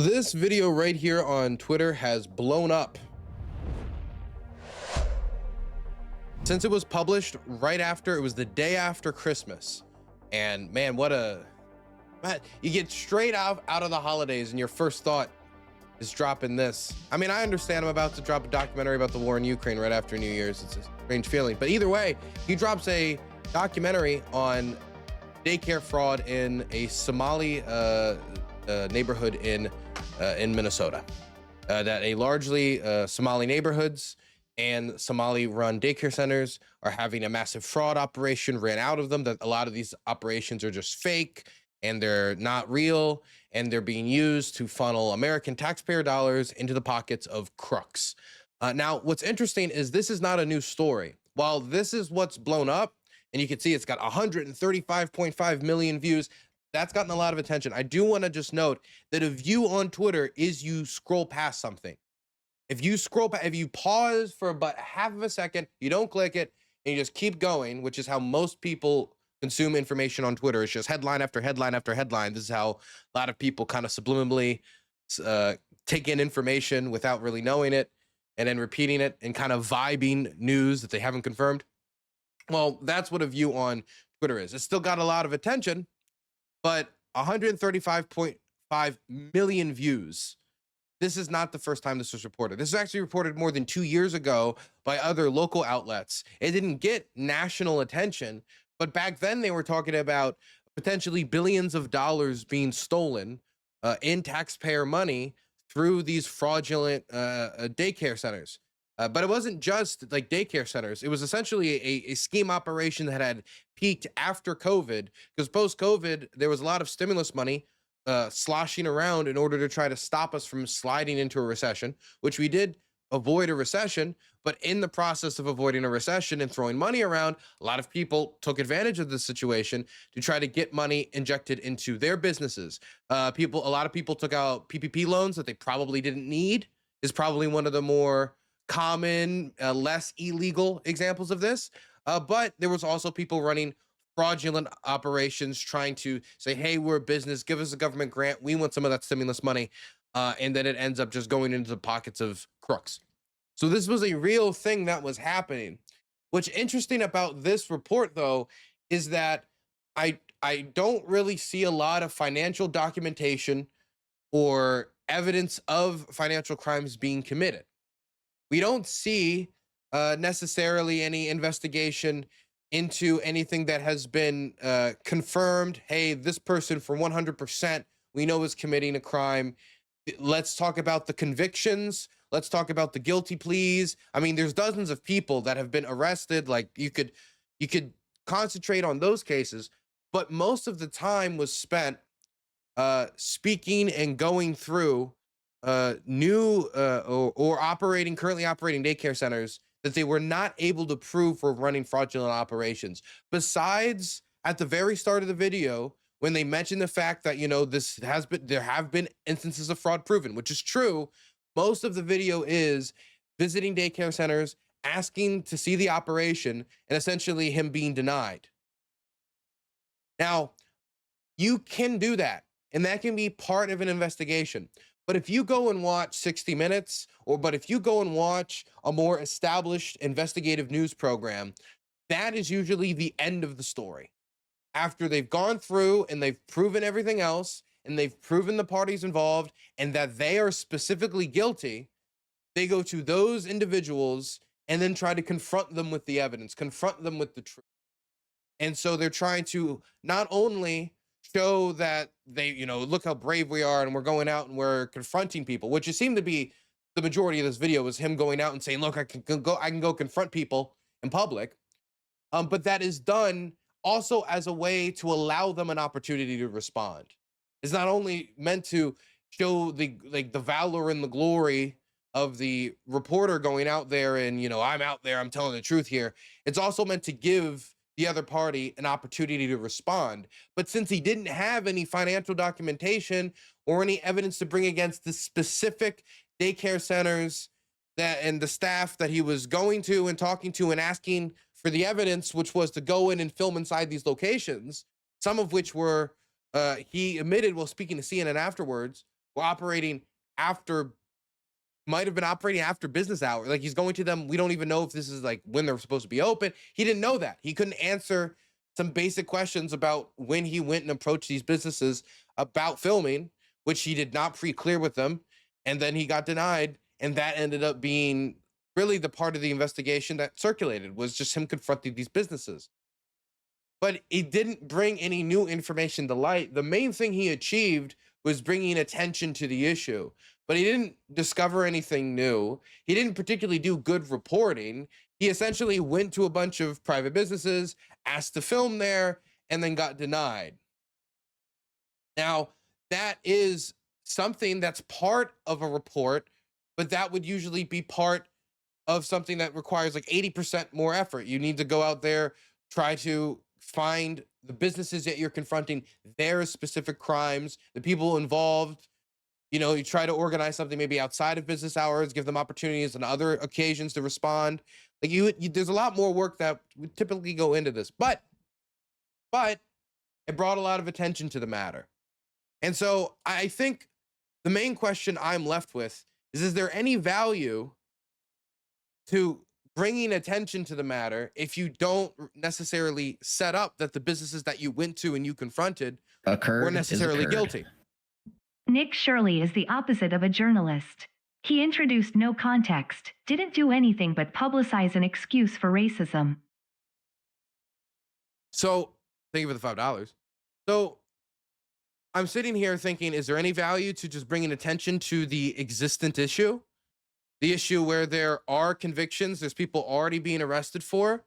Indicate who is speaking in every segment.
Speaker 1: This video right here on Twitter has blown up since it was published right after, it was the day after Christmas. And man, you get straight out of the holidays and your first thought is dropping this. I mean, I understand I'm about to drop a documentary about the war in Ukraine right after New Year's. It's a strange feeling, but either way, he drops a documentary on daycare fraud in a Somali neighborhood in Minnesota. That a largely Somali neighborhoods and Somali-run daycare centers are having a massive fraud operation ran out of them. That a lot of these operations are just fake and they're not real, and they're being used to funnel American taxpayer dollars into the pockets of crooks. Now, what's interesting is this is not a new story. While this is what's blown up, and you can see it's got 135.5 million views, that's gotten a lot of attention. I do want to just note that a view on Twitter is you scroll past something. If you pause for about half of a second, you don't click it, and you just keep going, which is how most people consume information on Twitter. It's just headline after headline after headline. This is how a lot of people kind of subliminally take in information without really knowing it, and then repeating it and kind of vibing news that they haven't confirmed. Well, that's what a view on Twitter is. It's still got a lot of attention, but 135.5 million views. This is not the first time this was reported. This was actually reported more than 2 years ago by other local outlets. It didn't get national attention, but back then they were talking about potentially billions of dollars being stolen in taxpayer money through these fraudulent daycare centers. But it wasn't just like daycare centers. It was essentially a scheme operation that had peaked after COVID, because post-COVID, there was a lot of stimulus money sloshing around in order to try to stop us from sliding into a recession, which we did avoid a recession. But in the process of avoiding a recession and throwing money around, a lot of people took advantage of this situation to try to get money injected into their businesses. A lot of people took out PPP loans that they probably didn't need, is probably one of the more common, less illegal examples of this. But there was also people running fraudulent operations trying to say, hey, we're a business, give us a government grant, we want some of that stimulus money, and then it ends up just going into the pockets of crooks. So this was a real thing that was happening. What's interesting about this report, though, is that I don't really see a lot of financial documentation or evidence of financial crimes being committed. We don't see necessarily any investigation into anything that has been confirmed. Hey, this person for 100% we know is committing a crime. Let's talk about the convictions. Let's talk about the guilty pleas. I mean, there's dozens of people that have been arrested. Like you could concentrate on those cases, but most of the time was spent speaking and going through new or currently operating daycare centers that they were not able to prove for running fraudulent operations. Besides, at the very start of the video, when they mentioned the fact that, there have been instances of fraud proven, which is true, most of the video is visiting daycare centers, asking to see the operation, and essentially him being denied. Now, you can do that, and that can be part of an investigation. But if you go and watch 60 Minutes, but if you go and watch a more established investigative news program, that is usually the end of the story. After they've gone through and they've proven everything else, and they've proven the parties involved and that they are specifically guilty, they go to those individuals and then try to confront them with the evidence, confront them with the truth. And so they're trying to not only show that they, look how brave we are and we're going out and we're confronting people, which it seemed to be the majority of this video was him going out and saying, look, I can go confront people in public. But that is done also as a way to allow them an opportunity to respond. It's not only meant to show the valor and the glory of the reporter going out there and, I'm out there, I'm telling the truth here. It's also meant to give the other party an opportunity to respond. But since he didn't have any financial documentation or any evidence to bring against the specific daycare centers and the staff that he was going to and talking to and asking for the evidence, which was to go in and film inside these locations, some of which were he admitted while speaking to CNN afterwards were operating after, might have been operating after business hours. Like, he's going to them. We don't even know if this is like when they're supposed to be open. He didn't know that. He couldn't answer some basic questions about when he went and approached these businesses about filming, which he did not pre-clear with them. And then he got denied. And that ended up being really the part of the investigation that circulated, was just him confronting these businesses. But it didn't bring any new information to light. The main thing he achieved was bringing attention to the issue, but he didn't discover anything new. He didn't particularly do good reporting. He essentially went to a bunch of private businesses, asked to film there, and then got denied. Now, that is something that's part of a report, but that would usually be part of something that requires like 80% more effort. You need to go out there, try to find the businesses that you're confronting, their specific crimes, the people involved. You know, you try to organize something maybe outside of business hours, give them opportunities on other occasions to respond. Like, there's a lot more work that would typically go into this, but it brought a lot of attention to the matter. And so I think the main question I'm left with is there any value to bringing attention to the matter if you don't necessarily set up that the businesses that you went to and you confronted were necessarily guilty?
Speaker 2: Nick Shirley is the opposite of a journalist. He introduced no context, didn't do anything but publicize an excuse for racism.
Speaker 1: So, thank you for the $5. So, I'm sitting here thinking, is there any value to just bringing attention to the existent issue? The issue where there are convictions, there's people already being arrested for?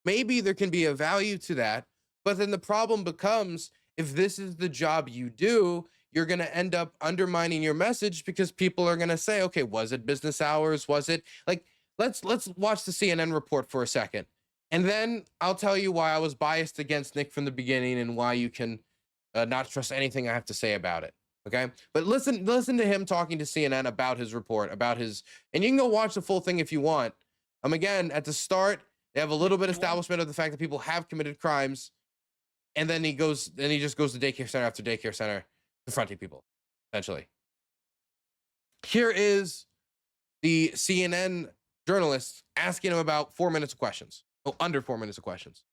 Speaker 1: Maybe there can be a value to that, but then the problem becomes, if this is the job you do, you're going to end up undermining your message, because people are going to say, okay, was it business hours? Was it like, let's watch the CNN report for a second. And then I'll tell you why I was biased against Nick from the beginning and why you can not trust anything I have to say about it. Okay. But listen to him talking to CNN about his report, about his, and you can go watch the full thing if you want. Again, at the start, they have a little bit of establishment of the fact that people have committed crimes. And then he just goes to daycare center after daycare center, confronting people, essentially. Here is the CNN journalist asking him about 4 minutes of questions. Oh, under 4 minutes of questions.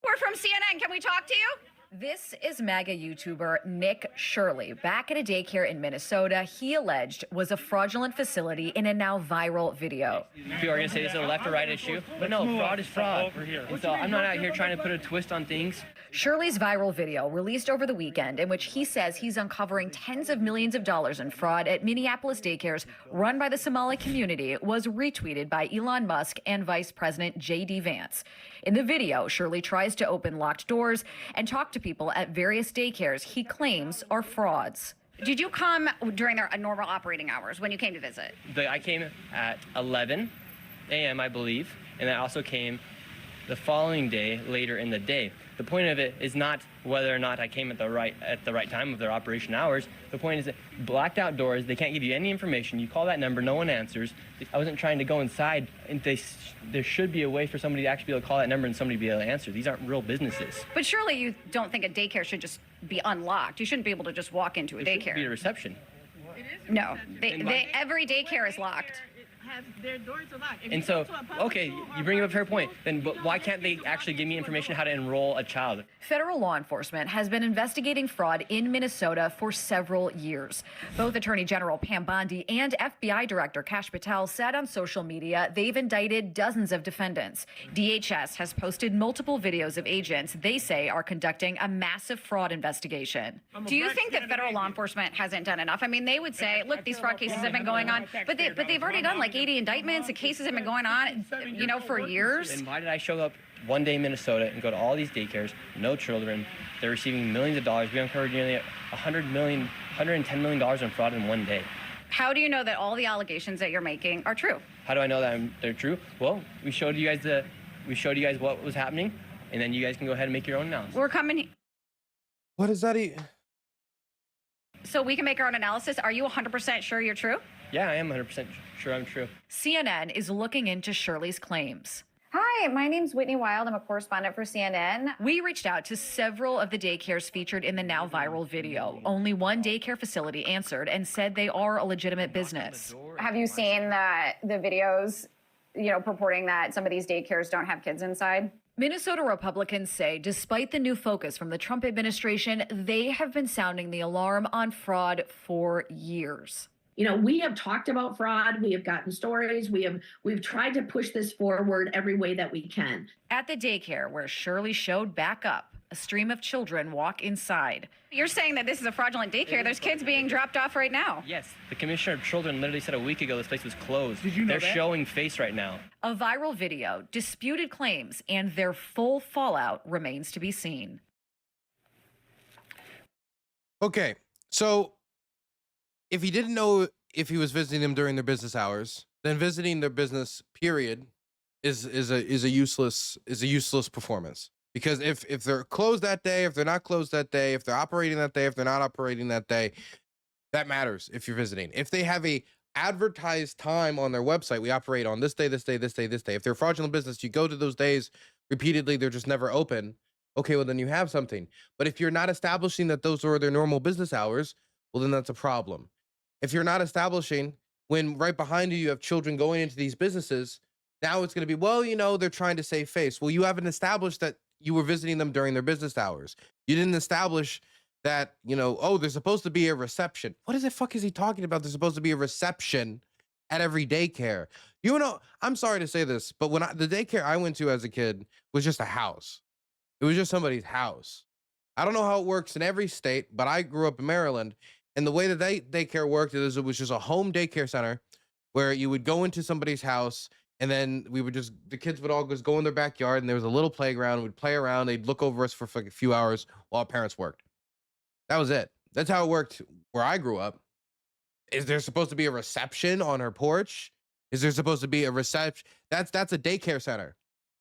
Speaker 3: We're from CNN. Can we talk to you? This is MAGA YouTuber Nick Shirley. Back at a daycare in Minnesota, he alleged was a fraudulent facility in a now viral video.
Speaker 4: People are going to say this is a left or right issue, but no, fraud is fraud. And so I'm not out here trying to put a twist on things.
Speaker 3: Shirley's viral video, released over the weekend, in which he says he's uncovering tens of millions of dollars in fraud at Minneapolis daycares run by the Somali community, was retweeted by Elon Musk and Vice President J.D. Vance. In the video, Shirley tries to open locked doors and talk to people at various daycares he claims are frauds. Did you come during their normal operating hours when you came to visit?
Speaker 4: I came at 11 a.m., I believe, and I also came the following day later in the day. The point of it is not whether or not I came at the right time of their operation hours. The point is that blacked out doors, they can't give you any information. You call that number, no one answers. I wasn't trying to go inside, and there should be a way for somebody to actually be able to call that number and somebody be able to answer. These aren't real businesses.
Speaker 3: But surely you don't think a daycare should just be unlocked. You shouldn't be able to just walk into a daycare.
Speaker 4: Should be a reception.
Speaker 3: No, every daycare is locked.
Speaker 5: Their doors are locked.
Speaker 4: And so, okay, you bring up a fair point. Then why can't they actually give me information how to enroll a child?
Speaker 3: Federal law enforcement has been investigating fraud in Minnesota for several years. Both Attorney General Pam Bondi and FBI Director Kash Patel said on social media they've indicted dozens of defendants. DHS has posted multiple videos of agents they say are conducting a massive fraud investigation. Do you think that federal law enforcement hasn't done enough? I mean, they would say, look, these fraud cases have been going on, but they've already done like 80 indictments. The cases have been going on, for years.
Speaker 4: And why did I show up one day in Minnesota and go to all these daycares, no children? They're receiving millions of dollars. We uncovered nearly $110 million in fraud in one day.
Speaker 3: How do you know that all the allegations that you're making are true?
Speaker 4: How do I know that they're true? Well, we showed you guys what was happening, and then you guys can go ahead and make your own analysis.
Speaker 3: We're coming.
Speaker 1: What is that?
Speaker 3: So we can make our own analysis. Are you 100% sure you're true?
Speaker 4: Yeah, I am 100% sure I'm true.
Speaker 3: CNN is looking into Shirley's claims.
Speaker 6: Hi, Hi, my name's Whitney Wild. I'm a correspondent for CNN.
Speaker 3: We reached out to several of the daycares featured in the now viral video. Only one daycare facility answered and said they are a legitimate business.
Speaker 6: Have you seen the videos, purporting that some of these daycares don't have kids inside?
Speaker 3: Minnesota Republicans say despite the new focus from the Trump administration, they have been sounding the alarm on fraud for years.
Speaker 7: We have talked about fraud. We have gotten stories. We've tried to push this forward every way that we can.
Speaker 3: At the daycare where Shirley showed back up, a stream of children walk inside.
Speaker 6: You're saying that this is a fraudulent daycare. There's kids being dropped off right now.
Speaker 4: Yes, the Commissioner of Children literally said a week ago this place was closed.
Speaker 5: Did you know
Speaker 4: They're
Speaker 5: that?
Speaker 4: showing face right now.
Speaker 3: A viral video, disputed claims, and their full fallout remains to be seen.
Speaker 1: Okay, so if he didn't know if he was visiting them during their business hours, then visiting their business period is a useless performance. Because if they're closed that day, if they're not closed that day, if they're operating that day, if they're not operating that day, that matters if you're visiting. If they have a advertised time on their website, we operate on this day, this day, this day, this day. If they're a fraudulent business, you go to those days repeatedly, they're just never open. Okay, well then you have something. But if you're not establishing that those are their normal business hours, well then that's a problem. If you're not establishing when right behind you have children going into these businesses, now it's going to be, well, they're trying to save face. Well, you haven't established that you were visiting them during their business hours. You didn't establish that, oh, there's supposed to be a reception. What the fuck is he talking about? There's supposed to be a reception at every daycare. I'm sorry to say this, but the daycare I went to as a kid was just a house. It was just somebody's house. I don't know how it works in every state, but I grew up in Maryland. And the way that daycare worked is it was just a home daycare center where you would go into somebody's house and then the kids would all just go in their backyard and there was a little playground. We'd play around. They'd look over us for like a few hours while our parents worked. That was it. That's how it worked where I grew up. Is there supposed to be a reception on her porch? Is there supposed to be a reception? That's a daycare center.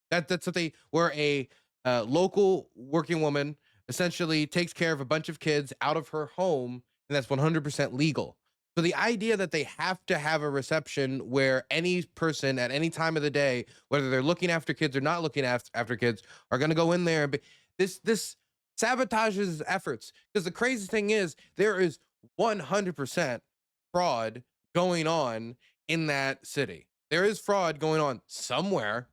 Speaker 1: That's something where a local working woman essentially takes care of a bunch of kids out of her home, and that's 100% legal. So the idea that they have to have a reception where any person at any time of the day, whether they're looking after kids or not looking after kids, are going to go in there. This sabotages efforts, because the crazy thing is there is 100% fraud going on in that city. There is fraud going on somewhere.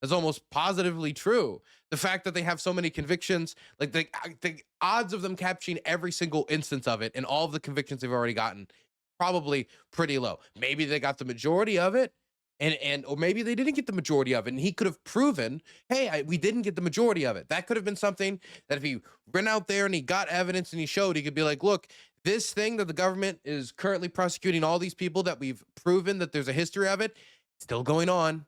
Speaker 1: That's almost positively true. The fact that they have so many convictions, like the odds of them capturing every single instance of it and all of the convictions they've already gotten, probably pretty low. Maybe they got the majority of it, or maybe they didn't get the majority of it, and he could have proven, hey, we didn't get the majority of it. That could have been something that if he went out there and he got evidence and he showed, he could be like, look, this thing that the government is currently prosecuting all these people that we've proven that there's a history of it, still going on,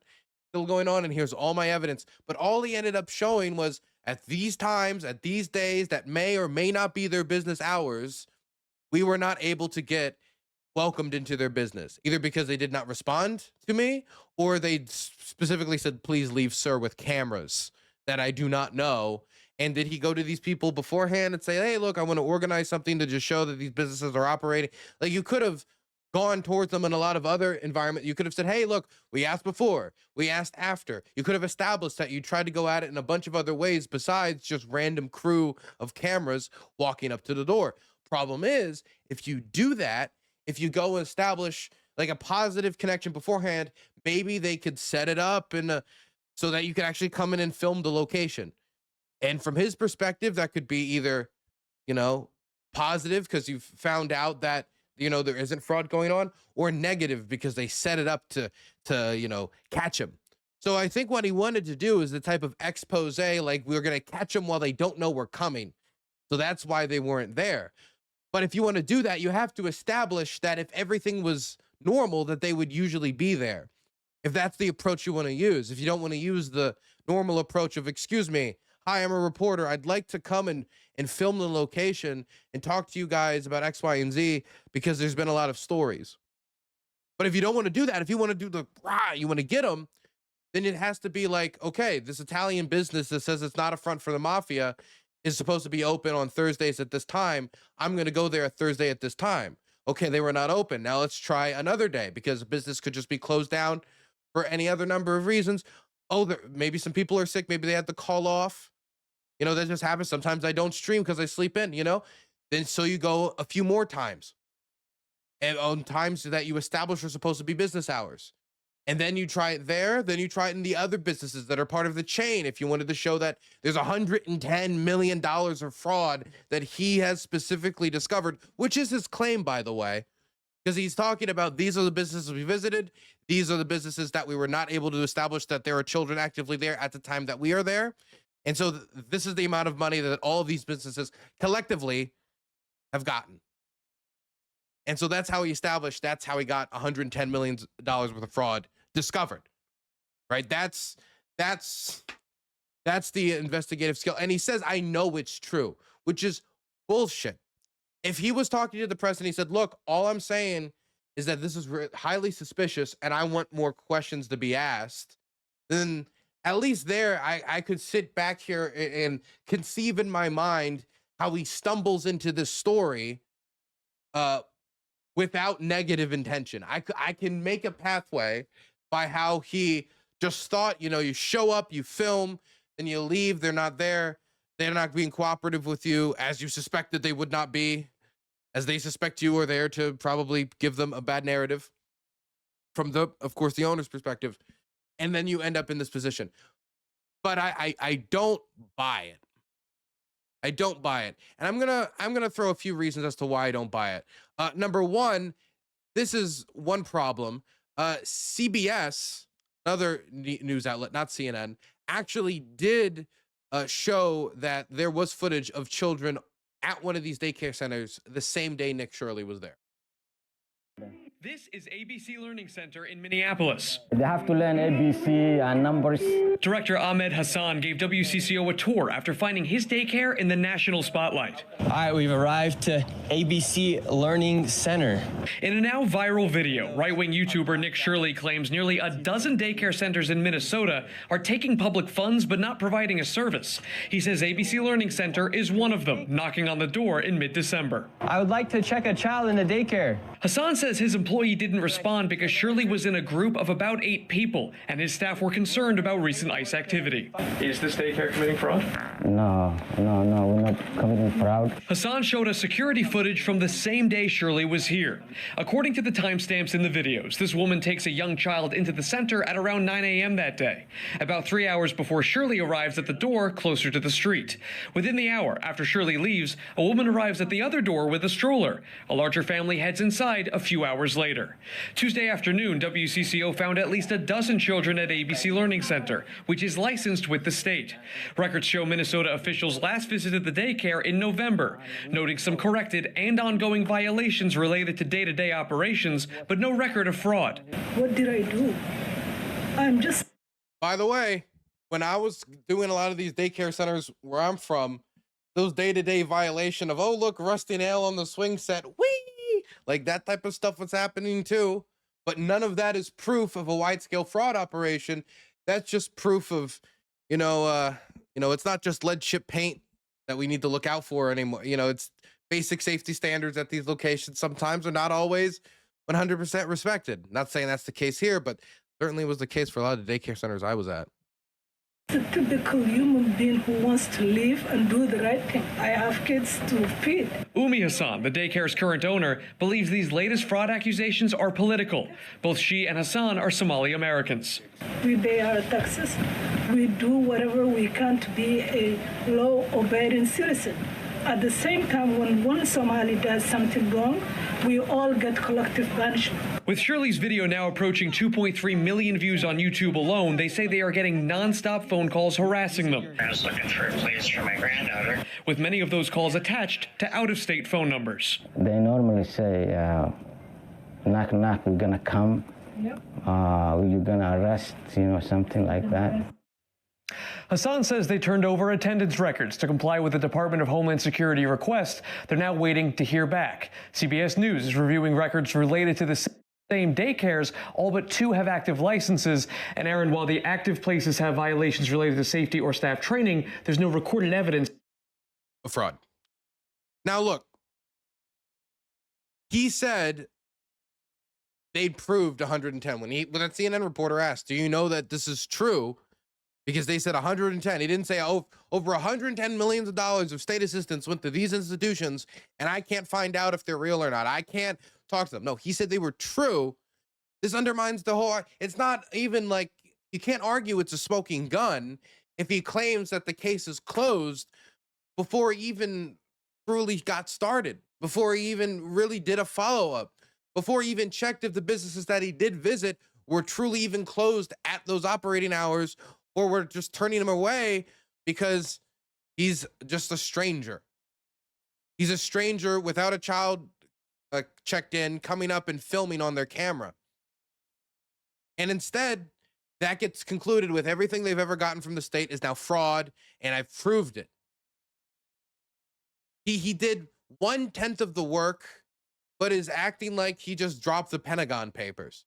Speaker 1: and here's all my evidence. But all he ended up showing was at these times, at these days that may or may not be their business hours, we were not able to get welcomed into their business, either because they did not respond to me or they specifically said, please leave, sir, with cameras that I do not know. And did he go to these people beforehand and say, hey, look, I want to organize something to just show that these businesses are operating? Like, you could have gone towards them in a lot of other environments. You could have said, hey, look, we asked before, we asked after. You could have established that you tried to go at it in a bunch of other ways besides just random crew of cameras walking up to the door. Problem is, if you do that, if you go and establish like a positive connection beforehand, maybe they could set it up so that you could actually come in and film the location. And from his perspective, that could be either, positive because you've found out that, there isn't fraud going on, or negative because they set it up to catch him. So I think what he wanted to do is the type of expose, like we're going to catch them while they don't know we're coming. So that's why they weren't there. But if you want to do that, you have to establish that if everything was normal, that they would usually be there. If that's the approach you want to use. If you don't want to use the normal approach of, excuse me, hi, I'm a reporter. I'd like to come and film the location and talk to you guys about X, Y, and Z because there's been a lot of stories. But if you don't want to do that, if you want to do you want to get them, then it has to be like, okay, this Italian business that says it's not a front for the mafia is supposed to be open on Thursdays at this time. I'm going to go there at Thursday at this time. Okay, they were not open. Now let's try another day because the business could just be closed down for any other number of reasons. oh, maybe some people are sick. Maybe they had to call off. You know, that just happens. Sometimes I don't stream because I sleep in, you know? Then so you go a few more times. And on times that you establish are supposed to be business hours. And then you try it there. Then you try it in the other businesses that are part of the chain. If you wanted to show that there's $110 million of fraud that he has specifically discovered, which is his claim, by the way, because he's talking about these are the businesses we visited. These are the businesses that we were not able to establish that there are children actively there at the time that we are there. And so this is the amount of money that all of these businesses collectively have gotten. And so that's how he established, that's how he got $110 million worth of fraud discovered, right? That's the investigative skill. And he says, I know it's true, which is bullshit. If he was talking to the press and he said, look, all I'm saying is that this is highly suspicious and I want more questions to be asked, then at least there I could sit back here and conceive in my mind how he stumbles into this story without negative intention. I can make a pathway by how he just thought, you know, you show up, you film, then you leave, they're not there, they're not being cooperative with you as you suspected they would not be, as they suspect you are there to probably give them a bad narrative from the, of course, the owner's perspective, and then you end up in this position. But I don't buy it. I don't buy it. And I'm gonna throw a few reasons as to why I don't buy it. Number one, this is one problem. CBS, another news outlet, not CNN, actually did show that there was footage of children at one of these daycare centers the same day Nick Shirley was there.
Speaker 8: This is ABC Learning Center in Minneapolis.
Speaker 9: They have to learn ABC and numbers.
Speaker 8: Director Ahmed Hassan gave WCCO a tour after finding his daycare in the national spotlight.
Speaker 10: All right, we've arrived to ABC Learning Center.
Speaker 8: In a now viral video, right-wing YouTuber Nick Shirley claims nearly a dozen daycare centers in Minnesota are taking public funds but not providing a service. He says ABC Learning Center is one of them, knocking on the door in mid-December.
Speaker 10: I would like to check a child in the daycare.
Speaker 8: Hassan says his employee didn't respond because Shirley was in a group of about 8 people, and his staff were concerned about recent ICE activity.
Speaker 11: Is this daycare committing fraud?
Speaker 9: No, we're not committing fraud.
Speaker 8: Hassan showed us security footage from the same day Shirley was here. According to the timestamps in the videos, this woman takes a young child into the center at around 9 a.m. that day, about 3 hours before Shirley arrives at the door closer to the street. Within the hour after Shirley leaves, a woman arrives at the other door with a stroller. A larger family heads inside a few hours later. Tuesday afternoon, WCCO found at least a dozen children at ABC Learning Center, which is licensed with the state. Records show Minnesota officials last visited the daycare in November, noting some corrected and ongoing violations related to day-to-day operations, but no record of fraud.
Speaker 5: What did I do? I'm just...
Speaker 1: By the way, when I was doing a lot of these daycare centers where I'm from, those day-to-day violation of, oh, look, rusty nail on the swing set, whee! Like that type of stuff was happening too. But none of that is proof of a wide-scale fraud operation. That's just proof of, it's not just lead chip paint that we need to look out for anymore. You know, it's basic safety standards at these locations sometimes are not always 100% respected. Not saying that's the case here, but certainly was the case for a lot of the daycare centers I was at.
Speaker 5: A typical human being who wants to live and do the right thing. I have kids to feed.
Speaker 8: Umi Hassan, the daycare's current owner, believes these latest fraud accusations are political. Both she and Hassan are Somali Americans.
Speaker 5: We pay our taxes. We do whatever we can to be a law-abiding citizen. At the same time, when one Somali does something wrong, we all get collective punishment.
Speaker 8: With Shirley's video now approaching 2.3 million views on YouTube alone, they say they are getting non-stop phone calls harassing them.
Speaker 12: I was looking for a place for my granddaughter.
Speaker 8: With many of those calls attached to out-of-state phone numbers.
Speaker 9: They normally say, knock, knock, we're gonna come.
Speaker 5: Yep.
Speaker 9: You're gonna arrest, something like that.
Speaker 8: Hassan says they turned over attendance records to comply with the Department of Homeland Security request. They're now waiting to hear back. CBS News is reviewing records related to the same daycares. All but 2 have active licenses. And Aaron, while the active places have violations related to safety or staff training, there's no recorded evidence
Speaker 1: of fraud. Now, look, he said they'd proved 110 when that CNN reporter asked, do you know that this is true? because they said 110. He didn't say, oh, over $110 million of state assistance went to these institutions, and I can't find out if they're real or not. I can't talk to them. No, he said they were true. This undermines the whole, it's not even like, you can't argue it's a smoking gun if he claims that the case is closed before he even truly got started, before he even really did a follow-up, before he even checked if the businesses that he did visit were truly even closed at those operating hours, or were just turning him away because he's just a stranger. He's a stranger without a child checked in, coming up and filming on their camera. And instead, that gets concluded with everything they've ever gotten from the state is now fraud, and I've proved it. He did 1/10 of the work, but is acting like he just dropped the Pentagon Papers.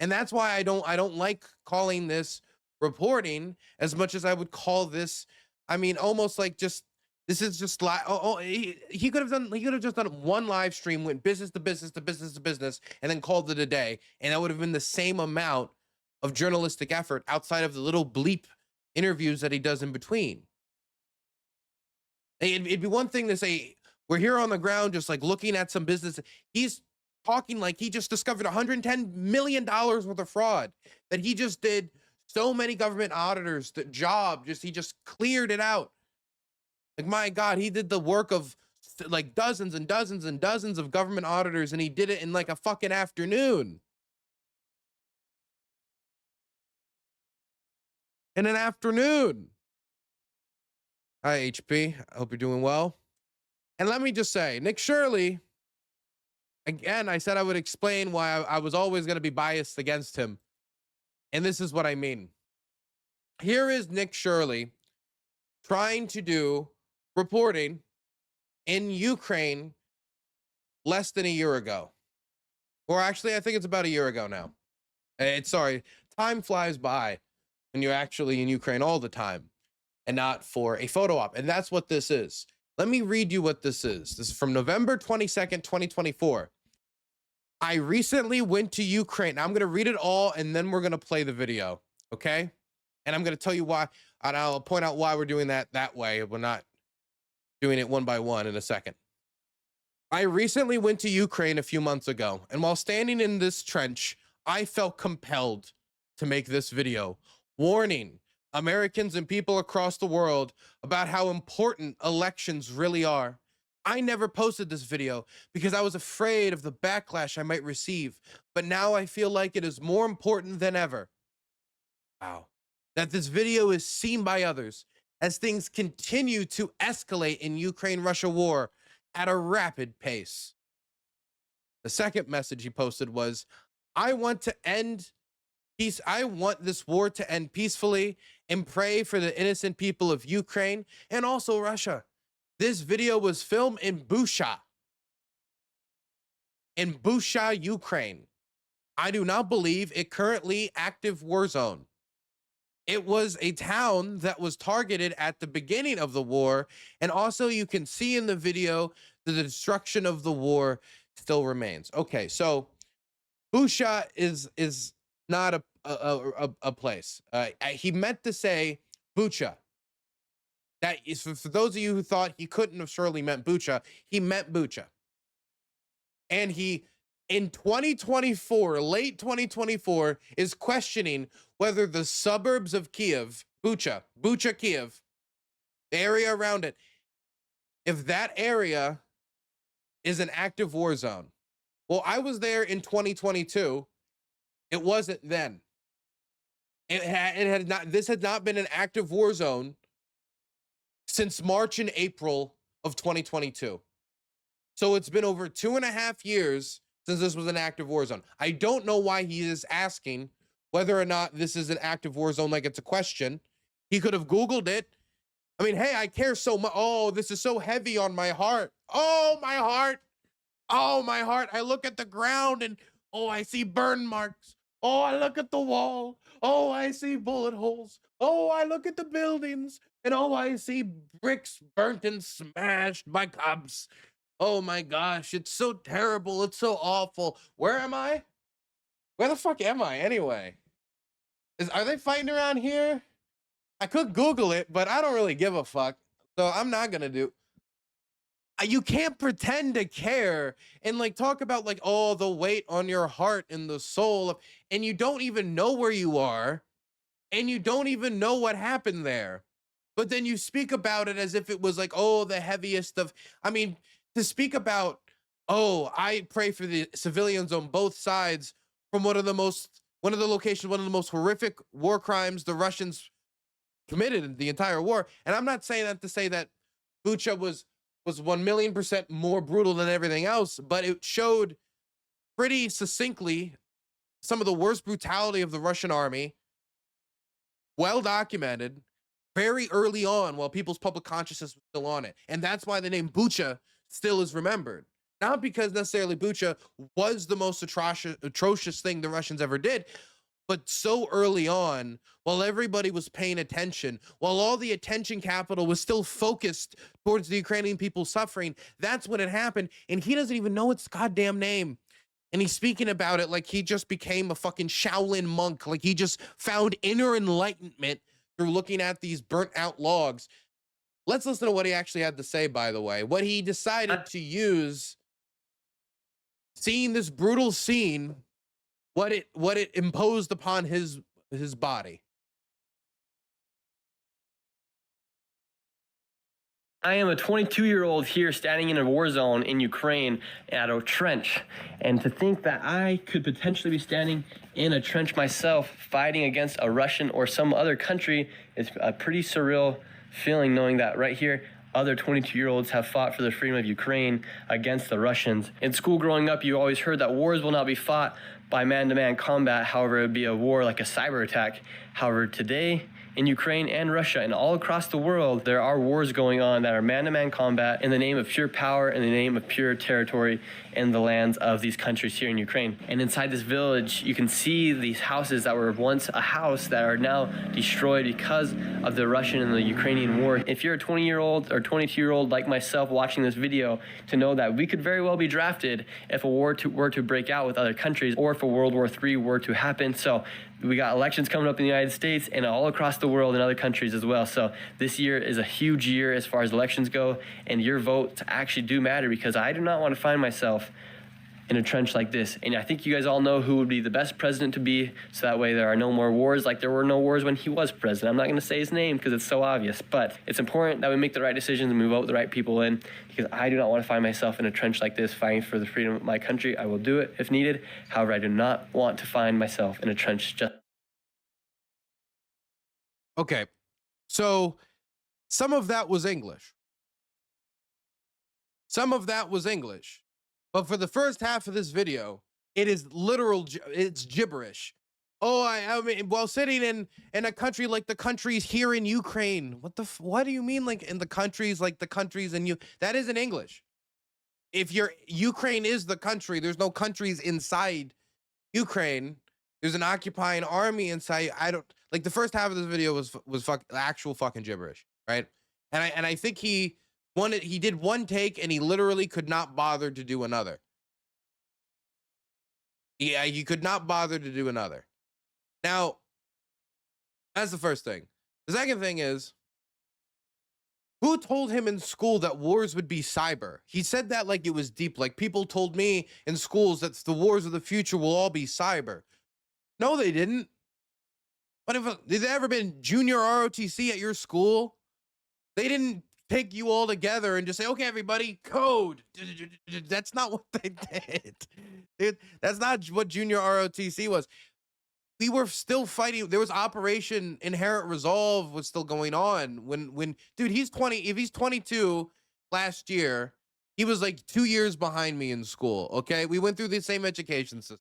Speaker 1: And that's why I don't like calling this reporting as much as I would call this, I mean, almost like just, this is just like, he could have just done one live stream, went business to business to business to business, and then called it a day. And that would have been the same amount of journalistic effort outside of the little bleep interviews that he does in between. It'd be one thing to say, we're here on the ground just like looking at some business. He's talking like he just discovered $110 million worth of fraud, that he just did so many government auditors, the job, he just cleared it out. Like, my God, he did the work of like dozens and dozens and dozens of government auditors, and he did it in like a fucking afternoon. In an afternoon. Hi, HP. I hope you're doing well. And let me just say, Nick Shirley, again, I said I would explain why I was always going to be biased against him. And this is what I mean. Here is Nick Shirley trying to do reporting in Ukraine less than a year ago. Or actually, I think it's about a year ago now. Sorry, time flies by when you're actually in Ukraine all the time and not for a photo op. And that's what this is. Let me read you what this is. This is from November 22nd, 2024. I recently went to Ukraine. Now, I'm going to read it all, and then we're going to play the video, okay? And I'm going to tell you why, and I'll point out why we're doing that way. We're not doing it one by one in a second. I recently went to Ukraine a few months ago, and while standing in this trench, I felt compelled to make this video, warning Americans and people across the world about how important elections really are. I never posted this video because I was afraid of the backlash I might receive, but now I feel like it is more important than ever. Wow. That this video is seen by others as things continue to escalate in Ukraine-Russia war at a rapid pace. The second message he posted was, I want this war to end peacefully and pray for the innocent people of Ukraine and also Russia. This video was filmed in Bucha, Ukraine. I do not believe it currently active war zone. It was a town that was targeted at the beginning of the war, and also you can see in the video that the destruction of the war still remains. Okay, so Bucha is not a place. He meant to say Bucha. That is for those of you who thought he couldn't have surely meant Bucha. He meant Bucha. And he, in 2024, late 2024, is questioning whether the suburbs of Kiev, Bucha, Kiev, the area around it, if that area is an active war zone. Well, I was there in 2022. It wasn't then. This had not been an active war zone since March and April of 2022. So it's been over 2.5 years since this was an active war zone. I don't know why he is asking whether or not this is an active war zone like it's a question. He could have Googled it. I mean, hey, I care so much. Oh, this is so heavy on my heart. Oh, my heart. Oh, my heart. I look at the ground and, oh, I see burn marks. Oh, I look at the wall. Oh, I see bullet holes. Oh, I look at the buildings. And oh, I see bricks burnt and smashed by cops. Oh my gosh, it's so terrible. It's so awful. Where am I? Where the fuck am I anyway? Are they fighting around here? I could Google it, but I don't really give a fuck. So I'm not gonna do. You can't pretend to care and like talk about like, oh, the weight on your heart and the soul, and you don't even know where you are, and you don't even know what happened there. But then you speak about it as if it was like, oh, the heaviest of. I mean, to speak about, oh, I pray for the civilians on both sides from one of the locations, one of the most horrific war crimes the Russians committed in the entire war. And I'm not saying that to say that Bucha was 1,000,000% more brutal than everything else, but it showed pretty succinctly some of the worst brutality of the Russian army, well documented, very early on while people's public consciousness was still on it. And that's why the name Bucha still is remembered. Not because necessarily Bucha was the most atrocious thing the Russians ever did, but so early on, while everybody was paying attention, while all the attention capital was still focused towards the Ukrainian people suffering, that's when it happened. And he doesn't even know its goddamn name. And he's speaking about it like he just became a fucking Shaolin monk, like he just found inner enlightenment through looking at these burnt out logs. Let's listen to what he actually had to say, by the way. What he decided to use, seeing this brutal scene, what it imposed upon his body.
Speaker 10: I am a 22-year-old here standing in a war zone in Ukraine at a trench. And to think that I could potentially be standing in a trench myself fighting against a Russian or some other country is a pretty surreal feeling, knowing that right here, other 22-year-olds have fought for the freedom of Ukraine against the Russians. In school growing up, you always heard that wars will not be fought by man-to-man combat. However, it would be a war like a cyber attack. However, today, in Ukraine and Russia and all across the world, there are wars going on that are man-to-man combat in the name of pure power, in the name of pure territory in the lands of these countries here in Ukraine. And inside this village, you can see these houses that were once a house that are now destroyed because of the Russian and the Ukrainian war. If you're a 20-year-old or 22-year-old like myself watching this video, to know that we could very well be drafted if a war were to break out with other countries, or if a World War III were to happen. So we got elections coming up in the United States and all across the world in other countries as well. So this year is a huge year as far as elections go, and your votes actually do matter, because I do not want to find myself in a trench like this. And I think you guys all know who would be the best president to be, so that way there are no more wars like there were no wars when he was president. I'm not going to say his name because it's so obvious, but it's important that we make the right decisions and we vote the right people in, because I do not want to find myself in a trench like this fighting for the freedom of my country. I will do it if needed. However, I do not want to find myself in a trench just...
Speaker 1: Okay, so some of that was English. Some of that was English. But for the first half of this video, it is literal, it's gibberish. Oh, I mean, while sitting in a country like the countries here in Ukraine. What do you mean, like in the countries like the countries in you? That isn't English. If Ukraine is the country, there's no countries inside Ukraine. There's an occupying army inside. I don't, like, the first half of this video was actual fucking gibberish, right? And I think he did one take and he literally could not bother to do another. Yeah, he could not bother to do another. Now, that's the first thing. The second thing is, who told him in school that wars would be cyber? He said that like it was deep. Like, people told me in schools that the wars of the future will all be cyber. No, they didn't. But did there ever been junior ROTC at your school? They didn't pick you all together and just say, okay, everybody, code. That's not what they did. That's not what junior ROTC was. We were still fighting. There was Operation Inherent Resolve was still going on when dude, he's 20. If he's 22 last year, he was like 2 years behind me in school. Okay. We went through the same education system.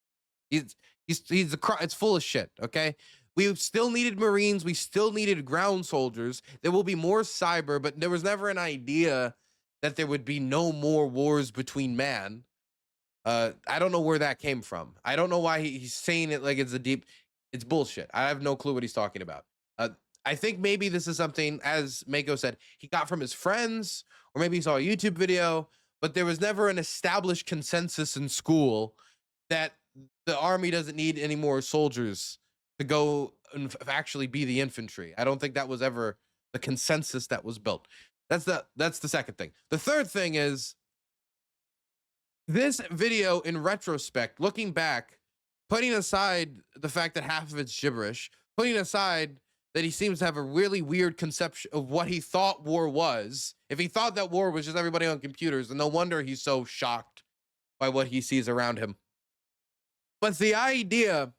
Speaker 1: It's full of shit. Okay. We still needed Marines. We still needed ground soldiers. There will be more cyber, but there was never an idea that there would be no more wars between man. I don't know where that came from. I don't know why he's saying it like it's bullshit. I have no clue what he's talking about. I think maybe this is something, as Mako said, he got from his friends, or maybe he saw a YouTube video, but there was never an established consensus in school that the army doesn't need any more soldiers to go actually be the infantry. I don't think that was ever the consensus that was built. That's the second thing. The third thing is this video in retrospect, looking back, putting aside the fact that half of it's gibberish, putting aside that he seems to have a really weird conception of what he thought war was. If he thought that war was just everybody on computers, then no wonder he's so shocked by what he sees around him. But the idea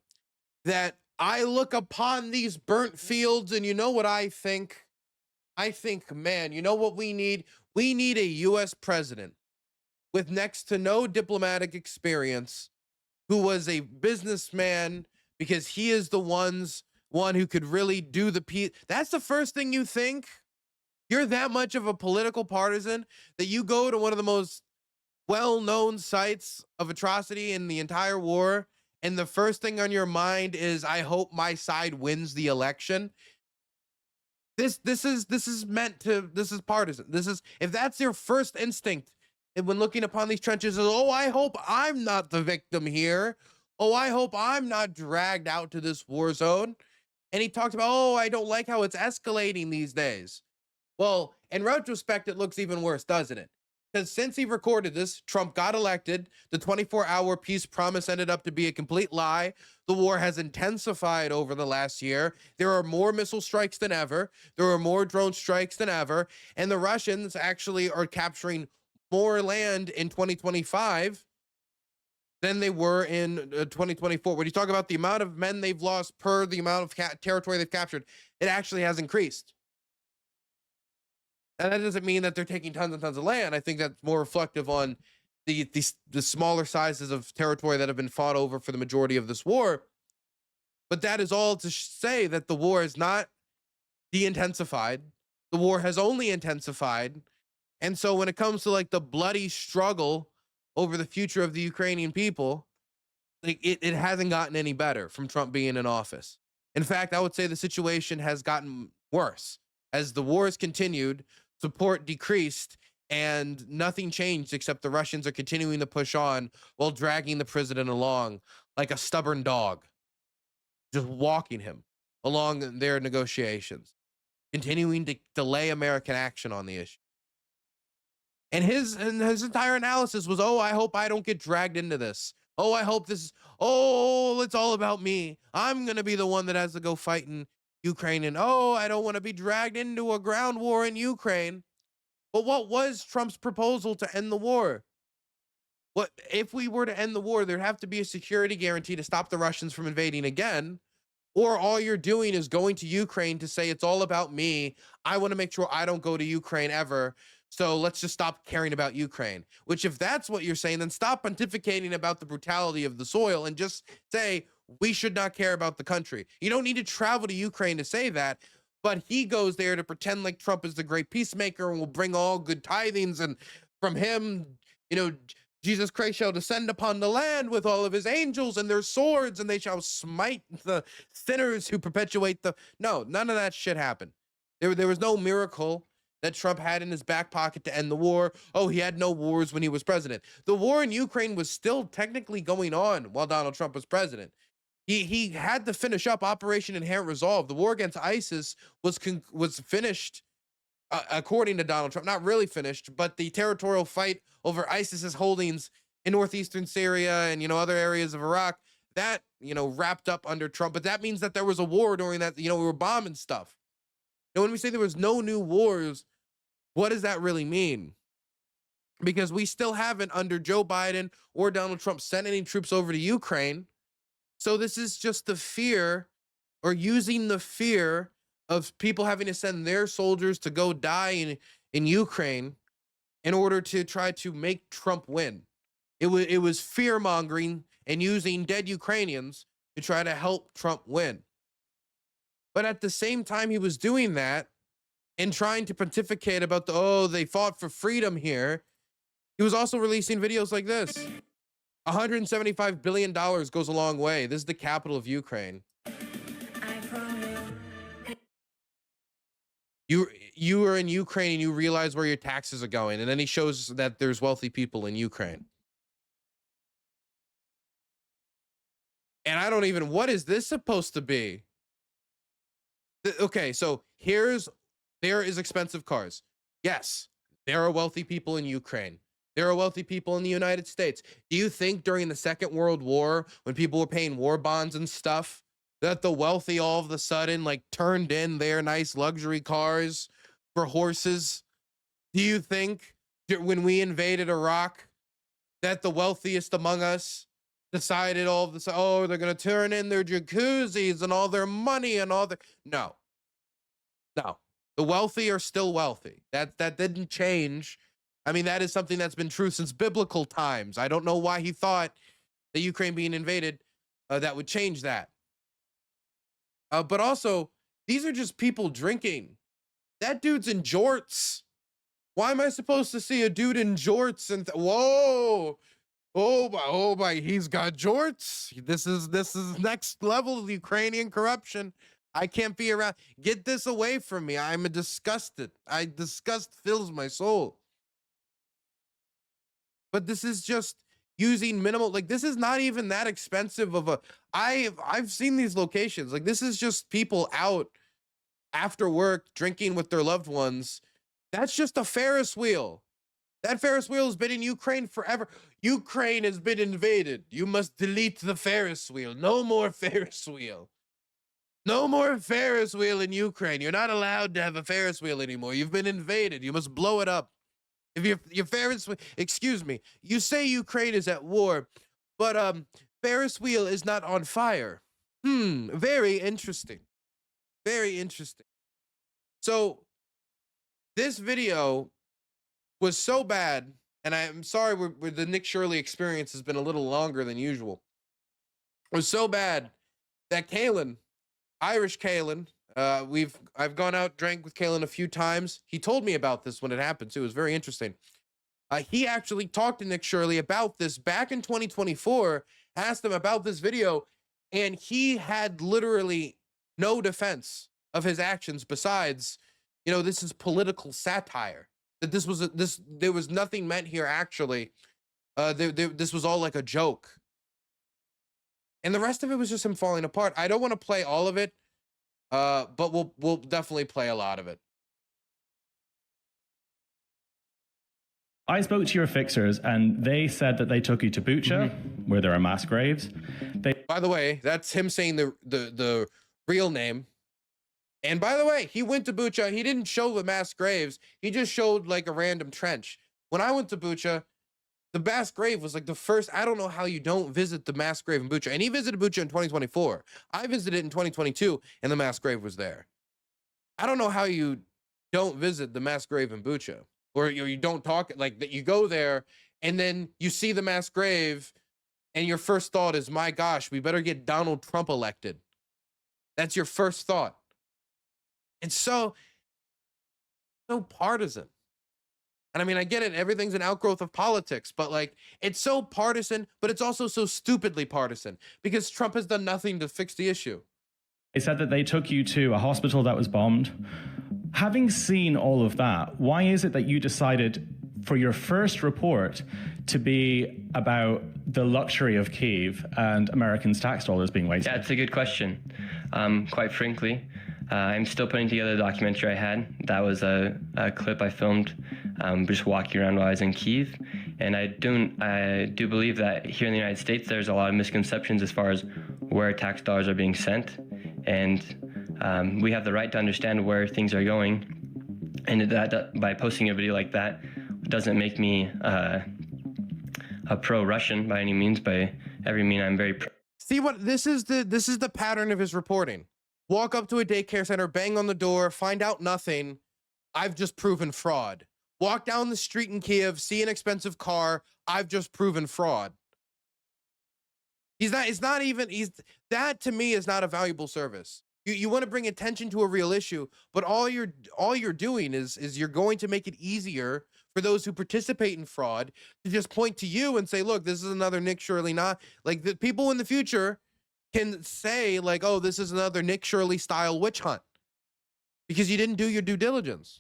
Speaker 1: that I look upon these burnt fields and you know what I think? I think, man, you know what we need? We need a US president with next to no diplomatic experience, who was a businessman, because he is the one who could really do the peace. That's the first thing you think? You're that much of a political partisan that you go to one of the most well-known sites of atrocity in the entire war, and the first thing on your mind is, I hope my side wins the election. This is partisan. If that's your first instinct when looking upon these trenches, is, oh, I hope I'm not the victim here. Oh, I hope I'm not dragged out to this war zone. And he talked about, oh, I don't like how it's escalating these days. Well, in retrospect, it looks even worse, doesn't it? Because since he recorded this, Trump got elected. The 24-hour peace promise ended up to be a complete lie. The war has intensified over the last year. There are more missile strikes than ever. There are more drone strikes than ever. And the Russians actually are capturing more land in 2025 than they were in 2024. When you talk about the amount of men they've lost per the amount of territory they've captured, it actually has increased. And that doesn't mean that they're taking tons and tons of land. I think that's more reflective on the smaller sizes of territory that have been fought over for the majority of this war. But that is all to say that the war is not de-intensified. The war has only intensified. And so when it comes to like the bloody struggle over the future of the Ukrainian people, like it hasn't gotten any better from Trump being in office. In fact, I would say the situation has gotten worse. As the war has continued, support decreased, and nothing changed except the Russians are continuing to push on while dragging the president along like a stubborn dog, just walking him along their negotiations, continuing to delay American action on the issue. And his entire analysis was, oh, I hope I don't get dragged into this. Oh, I hope this is, oh, it's all about me. I'm going to be the one that has to go fight in Ukraine. And, oh, I don't want to be dragged into a ground war in Ukraine. But what was Trump's proposal to end the war? What if we were to end the war, there'd have to be a security guarantee to stop the Russians from invading again. Or all you're doing is going to Ukraine to say, it's all about me. I want to make sure I don't go to Ukraine ever. So let's just stop caring about Ukraine. Which, if that's what you're saying, then stop pontificating about the brutality of the soil and just say, we should not care about the country. You don't need to travel to Ukraine to say that. But he goes there to pretend like Trump is the great peacemaker and will bring all good tithings. And from him, you know, Jesus Christ shall descend upon the land with all of his angels and their swords, and they shall smite the sinners who perpetuate the... No, none of that shit happened. There was no miracle that Trump had in his back pocket to end the war. Oh, he had no wars when he was president. The war in Ukraine was still technically going on while Donald Trump was president. He had to finish up Operation Inherent Resolve. The war against ISIS was finished, according to Donald Trump. Not really finished, but the territorial fight over ISIS's holdings in northeastern Syria and, you know, other areas of Iraq, that, you know, wrapped up under Trump. But that means that there was a war during that, you know, we were bombing stuff. And when we say there was no new wars, what does that really mean? Because we still haven't, under Joe Biden or Donald Trump, sent any troops over to Ukraine. So this is just the fear, or using the fear of people having to send their soldiers to go die in Ukraine in order to try to make Trump win. It was fear-mongering and using dead Ukrainians to try to help Trump win. But at the same time he was doing that and trying to pontificate about they fought for freedom here, he was also releasing videos like this. $175 billion goes a long way. This is the capital of Ukraine. You are in Ukraine and you realize where your taxes are going. And then he shows that there's wealthy people in Ukraine. And I don't even, what is this supposed to be? Okay, so there is expensive cars. Yes, there are wealthy people in Ukraine. There are wealthy people in the United States. Do you think during the Second World War, when people were paying war bonds and stuff, that the wealthy all of a sudden like turned in their nice luxury cars for horses? Do you think when we invaded Iraq that the wealthiest among us decided all of this, oh, they're going to turn in their jacuzzis and all their money and all their... No. The wealthy are still wealthy. That didn't change. I mean, that is something that's been true since biblical times. I don't know why he thought that Ukraine being invaded, that would change that. But also, these are just people drinking. That dude's in jorts. Why am I supposed to see a dude in jorts and whoa? Oh my, he's got jorts. This is next level of Ukrainian corruption. I can't be around. Get this away from me. I'm disgusted. Disgust fills my soul. But this is just using minimal, like this is not even that expensive of a, I've seen these locations. Like this is just people out after work drinking with their loved ones. That's just a Ferris wheel. That Ferris wheel has been in Ukraine forever. Ukraine has been invaded. You must delete the Ferris wheel. No more Ferris wheel. No more Ferris wheel in Ukraine. You're not allowed to have a Ferris wheel anymore. You've been invaded. You must blow it up. If your Ferris wheel, excuse me, you say Ukraine is at war, but Ferris wheel is not on fire. Very interesting. Very interesting. So this video was so bad, and I'm sorry, the Nick Shirley experience has been a little longer than usual. It was so bad that Kalen, Irish Kalen, I've gone out, drank with Kalen a few times. He told me about this when it happened too. It was very interesting. He actually talked to Nick Shirley about this back in 2024, asked him about this video, and he had literally no defense of his actions besides, this is political satire. That there was nothing meant here actually. This was all like a joke. And the rest of it was just him falling apart. I don't want to play all of it. But we'll definitely play a lot of it.
Speaker 13: I spoke to your fixers and they said that they took you to Bucha, where there are mass graves.
Speaker 1: By the way, that's him saying the real name. And by the way, he went to Bucha. He didn't show the mass graves. He just showed like a random trench. When I went to Bucha, the mass grave was like the first. I don't know how you don't visit the mass grave in Bucha. And he visited Bucha in 2024. I visited it in 2022, and the mass grave was there. I don't know how you don't visit the mass grave in Bucha, or you don't talk like that. You go there, and then you see the mass grave, and your first thought is, "My gosh, we better get Donald Trump elected." That's your first thought. It's so partisan. And I mean, I get it. Everything's an outgrowth of politics, but like, it's so partisan, but it's also so stupidly partisan because Trump has done nothing to fix the issue.
Speaker 13: They said that they took you to a hospital that was bombed. Having seen all of that, why is it that you decided for your first report to be about the luxury of Kyiv and Americans' tax dollars being wasted?
Speaker 4: Yeah, it's a good question. Quite frankly, I'm still putting together the documentary I had. That was a clip I filmed just walking around while I was in Kyiv. And I do believe that here in the United States, there's a lot of misconceptions as far as where tax dollars are being sent. And we have the right to understand where things are going. And that by posting a video like that doesn't make me a pro-Russian by any means. By every mean, I'm very pro.
Speaker 1: See what this is the pattern of his reporting. Walk up to a daycare center, bang on the door, find out nothing. I've just proven fraud. Walk down the street in Kyiv, see an expensive car. I've just proven fraud. That to me is not a valuable service. You want to bring attention to a real issue, but all you're doing is you're going to make it easier for those who participate in fraud to just point to you and say, look, this is another Nick Shirley. Not like the people in the future can say like, oh, this is another Nick Shirley style witch hunt because you didn't do your due diligence.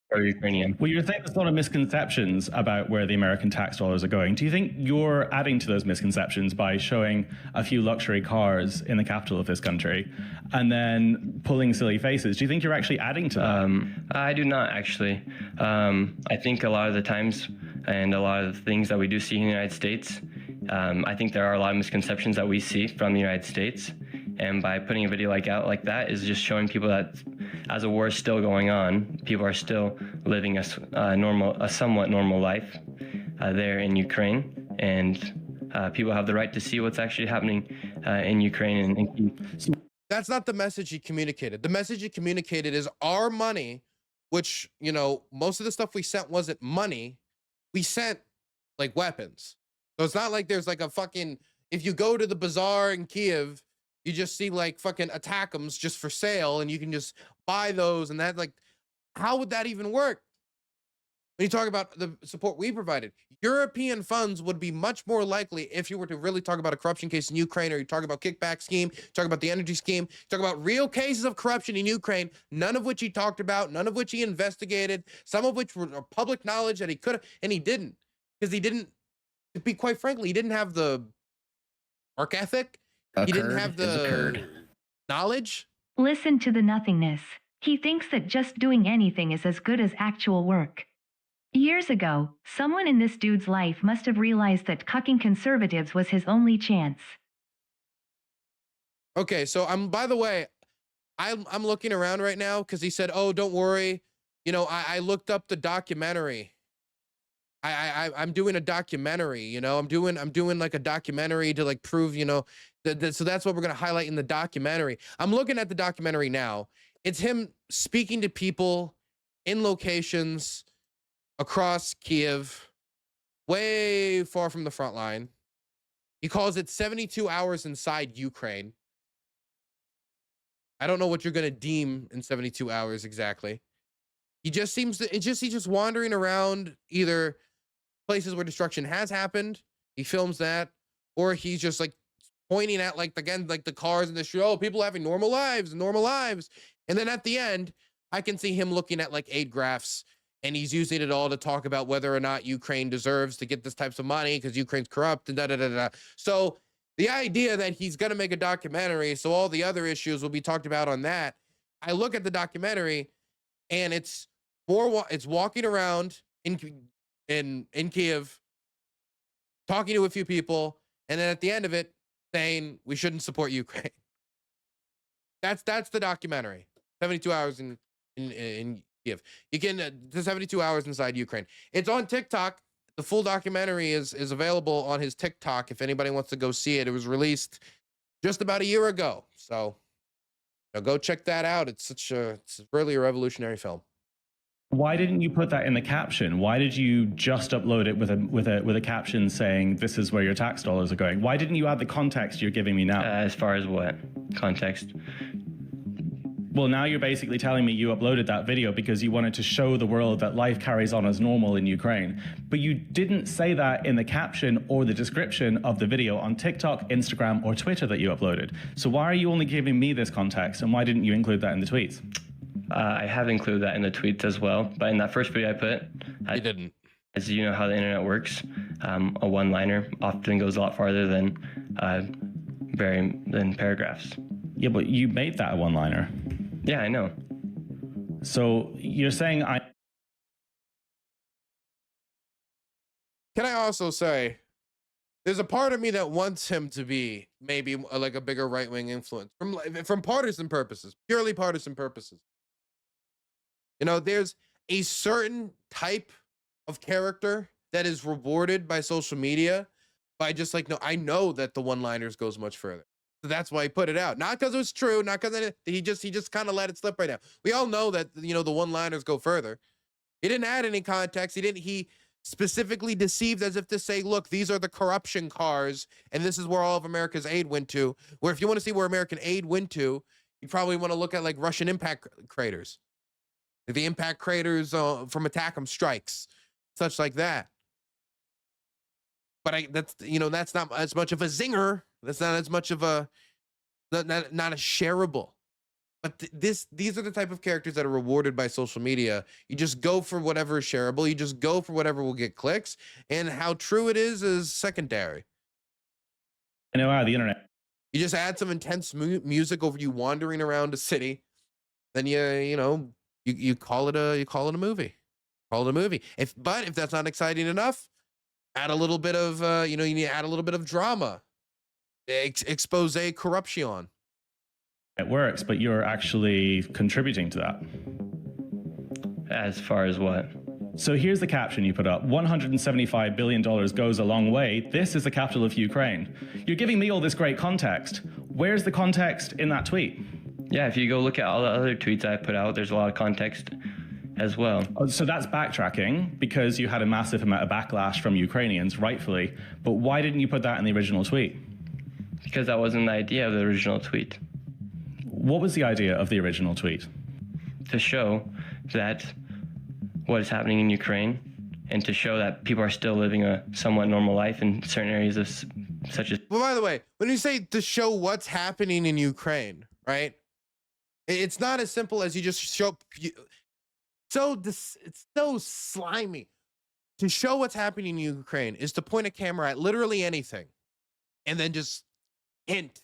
Speaker 10: pro-Ukrainian.
Speaker 13: Well, you're saying there's a lot of misconceptions about where the American tax dollars are going. Do you think you're adding to those misconceptions by showing a few luxury cars in the capital of this country and then pulling silly faces? Do you think you're actually adding to that?
Speaker 4: I do not, actually. I think a lot of the times and a lot of the things that we do see in the United States, I think there are a lot of misconceptions that we see from the United States. And by putting a video out like that is just showing people that as a war is still going on, people are still living a somewhat normal life there in Ukraine, and people have the right to see what's actually happening in Ukraine. And
Speaker 1: That's not the message he communicated. The message he communicated is our money, which, you know, most of the stuff we sent wasn't money. We sent like weapons. So it's not like there's like a fucking, if you go to the bazaar in Kiev, you just see like fucking attackums just for sale and you can just buy those, and that, like, how would that even work? When you talk about the support we provided, European funds would be much more likely if you were to really talk about a corruption case in Ukraine, or you talk about kickback scheme, talk about the energy scheme, talk about real cases of corruption in Ukraine, none of which he talked about, none of which he investigated, some of which were public knowledge that he could have, and he didn't, because he didn't, to be quite frankly, he didn't have the work ethic. He didn't have the knowledge.
Speaker 2: Listen to the nothingness. He thinks that just doing anything is as good as actual work. Years ago, someone in this dude's life must have realized that cucking conservatives was his only chance.
Speaker 1: Okay, so by the way, I'm looking around right now because he said, "Oh, don't worry, you know, I looked up the documentary. I'm doing a documentary, you know, I'm doing like a documentary to like prove, you know, so that's what we're gonna highlight in the documentary." I'm looking at the documentary now. It's him speaking to people in locations across Kiev, way far from the front line. He calls it 72 hours inside Ukraine. I don't know what you're gonna deem in 72 hours exactly. He just seems to, he's just wandering around either places where destruction has happened, he films that, or he's just like pointing at like, again, like the cars in the street, oh, people having normal lives. And then at the end, I can see him looking at like aid graphs, and he's using it all to talk about whether or not Ukraine deserves to get this types of money because Ukraine's corrupt and da da da da. So the idea that he's gonna make a documentary, so all the other issues will be talked about on that. I look at the documentary, and it's walking around in Kiev, talking to a few people, and then at the end of it, saying we shouldn't support Ukraine. That's the documentary. 72 hours in Kiev. You can 72 hours inside Ukraine. It's on TikTok. The full documentary is available on his TikTok if anybody wants to go see it. It was released just about a year ago, so go check that out. It's really a revolutionary film.
Speaker 13: Why didn't you put that in the caption? Why did you just upload it with a caption saying this is where your tax dollars are going? Why didn't you add the context you're giving me now?
Speaker 4: As far as what context?
Speaker 13: Well, now you're basically telling me you uploaded that video because you wanted to show the world that life carries on as normal in Ukraine. But you didn't say that in the caption or the description of the video on TikTok, Instagram, or Twitter that you uploaded. So why are you only giving me this context, and why didn't you include that in the tweets?
Speaker 4: I have included that in the tweets as well, but in that first video I put,
Speaker 1: I didn't.
Speaker 4: As you know how the internet works, a one-liner often goes a lot farther than paragraphs.
Speaker 13: Yeah, but you made that a one-liner.
Speaker 4: Yeah, I know.
Speaker 13: So you're saying
Speaker 1: Can I also say, there's a part of me that wants him to be maybe like a bigger right-wing influence from partisan purposes, purely partisan purposes. You know, there's a certain type of character that is rewarded by social media by just like, no, I know that the one-liners goes much further. So that's why he put it out. Not because it was true, not because he just kind of let it slip right now. We all know that, you know, the one-liners go further. He didn't add any context. He specifically deceived as if to say, look, these are the corruption cars, and this is where all of America's aid went to. Where if you want to see where American aid went to, you probably want to look at like Russian impact craters. The impact craters from ATACMS strikes, such like that. But that's not as much of a zinger. That's not as much of a not a shareable. But these are the type of characters that are rewarded by social media. You just go for whatever is shareable. You just go for whatever will get clicks. And how true it is secondary.
Speaker 13: You know, the internet.
Speaker 1: You just add some intense music over you wandering around a city. Then you call it a movie. Call it a movie. If that's not exciting enough, add a little bit of you need to add a little bit of drama. Expose corruption.
Speaker 13: It works, but you're actually contributing to that.
Speaker 4: As far as what?
Speaker 13: So here's the caption you put up. $175 billion goes a long way. This is the capital of Ukraine. You're giving me all this great context. Where's the context in that tweet?
Speaker 4: Yeah, if you go look at all the other tweets I put out, there's a lot of context as well.
Speaker 13: So that's backtracking because you had a massive amount of backlash from Ukrainians, rightfully. But why didn't you put that in the original tweet?
Speaker 4: Because that wasn't the idea of the original tweet.
Speaker 13: What was the idea of the original tweet?
Speaker 4: To show that what is happening in Ukraine and to show that people are still living a somewhat normal life in certain areas of such as...
Speaker 1: Well, by the way, when you say to show what's happening in Ukraine, right? It's not as simple as you just show... It's so slimy. To show what's happening in Ukraine is to point a camera at literally anything and then just hint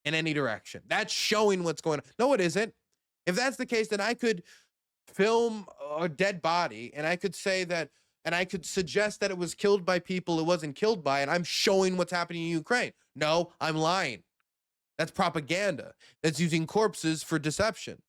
Speaker 1: in any direction. That's showing what's going on. No, it isn't. If that's the case, then I could film a dead body and I could say that, and I could suggest that it was killed by people it wasn't killed by, and I'm showing what's happening in Ukraine. No, I'm lying. That's propaganda. That's using corpses for deception.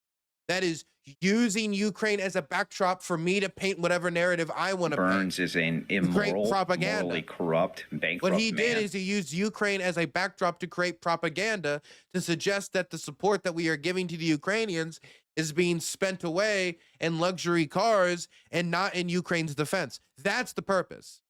Speaker 1: That is using Ukraine as a backdrop for me to paint whatever narrative I want to paint.
Speaker 14: Burns is an immoral, morally corrupt, bankrupt
Speaker 1: What he did
Speaker 14: man.
Speaker 1: is he used Ukraine as a backdrop to create propaganda to suggest that the support that we are giving to the Ukrainians is being spent away in luxury cars and not in Ukraine's defense. That's the purpose.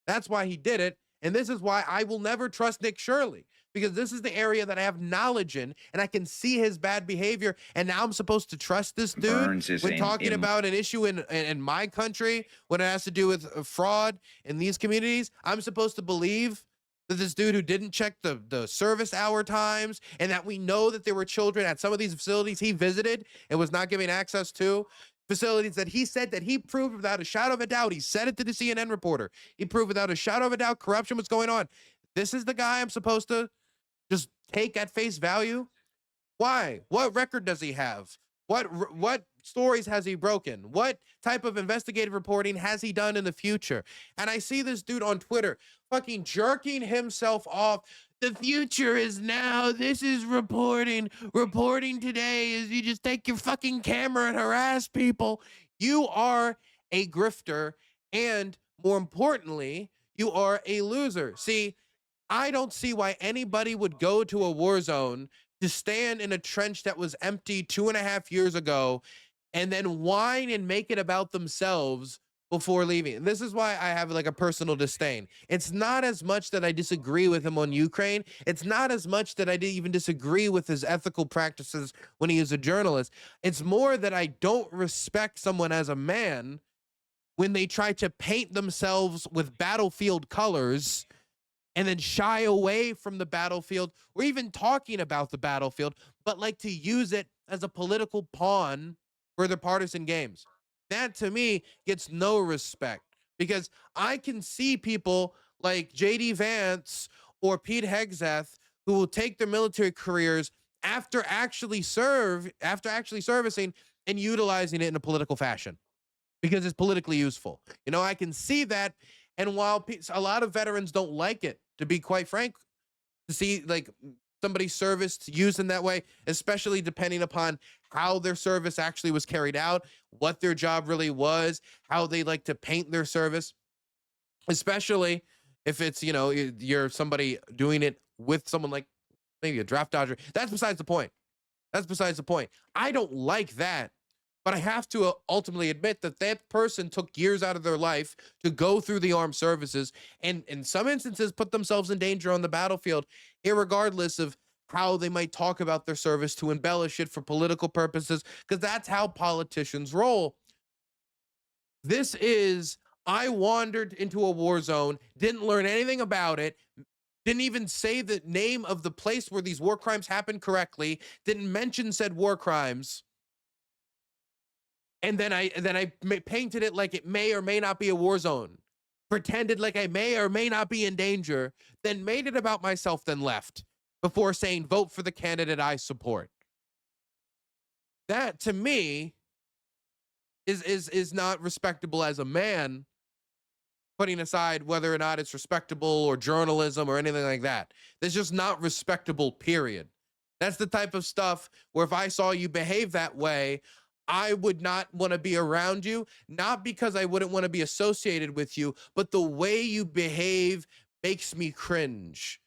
Speaker 1: That's why he did it. And this is why I will never trust Nick Shirley, because this is the area that I have knowledge in and I can see his bad behavior. And now I'm supposed to trust this dude when talking about an issue in my country, when it has to do with fraud in these communities. I'm supposed to believe that this dude who didn't check the service hour times, and that we know that there were children at some of these facilities he visited and was not giving access to, facilities that he said that he proved without a shadow of a doubt. He said it to the CNN reporter. He proved without a shadow of a doubt corruption was going on. This is the guy I'm supposed to just take at face value? Why? What record does he have? What stories has he broken? What type of investigative reporting has he done in the future? And I see this dude on Twitter fucking jerking himself off. The future is now. This is reporting. Reporting today is you just take your fucking camera and harass people. You are a grifter, and more importantly, you are a loser. See, I don't see why anybody would go to a war zone to stand in a trench that was empty 2.5 years ago and then whine and make it about themselves before leaving. And this is why I have like a personal disdain. It's not as much that I disagree with him on Ukraine. It's not as much that I didn't even disagree with his ethical practices when he is a journalist. It's more that I don't respect someone as a man when they try to paint themselves with battlefield colors and then shy away from the battlefield or even talking about the battlefield, but like to use it as a political pawn for their partisan games. That to me gets no respect, because I can see people like JD Vance or Pete Hegseth who will take their military careers after actually servicing and utilizing it in a political fashion because it's politically useful. You know, I can see that. And while a lot of veterans don't like it, to be quite frank, to see like somebody's service used in that way, especially depending upon how their service actually was carried out, what their job really was, how they like to paint their service, especially if it's, you know, you're somebody doing it with someone like maybe a draft dodger. That's besides the point. That's besides the point. I don't like that. But I have to ultimately admit that that person took years out of their life to go through the armed services and in some instances put themselves in danger on the battlefield, irregardless of how they might talk about their service to embellish it for political purposes, because that's how politicians roll. This is, I wandered into a war zone, didn't learn anything about it, Didn't even say the name of the place where these war crimes happened correctly. Didn't mention said war crimes. And then I painted it like it may or may not be a war zone. Pretended like I may or may not be in danger. Then made it about myself, then left. Before saying, vote for the candidate I support. That, to me, is not respectable as a man, putting aside whether or not it's respectable or journalism or anything like that. That's just not respectable, period. That's the type of stuff where if I saw you behave that way, I would not want to be around you, not because I wouldn't want to be associated with you, but the way you behave makes me cringe.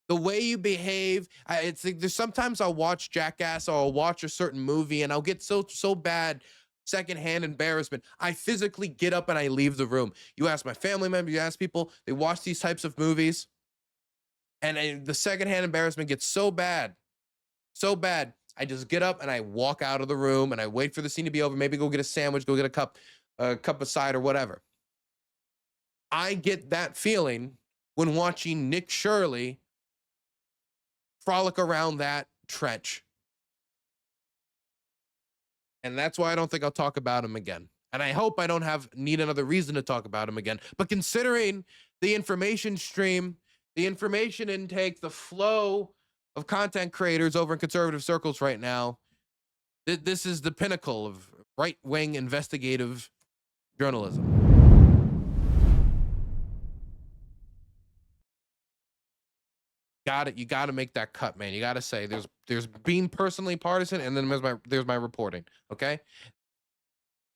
Speaker 1: The way you behave, it's like there's sometimes I'll watch Jackass or I'll watch a certain movie and I'll get so bad secondhand embarrassment. I physically get up and I leave the room. You ask my family members, you ask people, they watch these types of movies, and the secondhand embarrassment gets so bad, I just get up and I walk out of the room and I wait for the scene to be over. Maybe go get a sandwich, go get a cup of cider, whatever. I get that feeling when watching Nick Shirley frolic around that trench. And that's why I don't think I'll talk about him again. And I hope I don't need another reason to talk about him again. But considering the information stream, the information intake, the flow of content creators over in conservative circles right now, this is the pinnacle of right-wing investigative journalism. You got to make that cut, man. You got to say there's being personally partisan, and then there's my reporting, okay?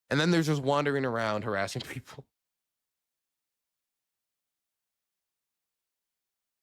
Speaker 1: And then there's just wandering around harassing people.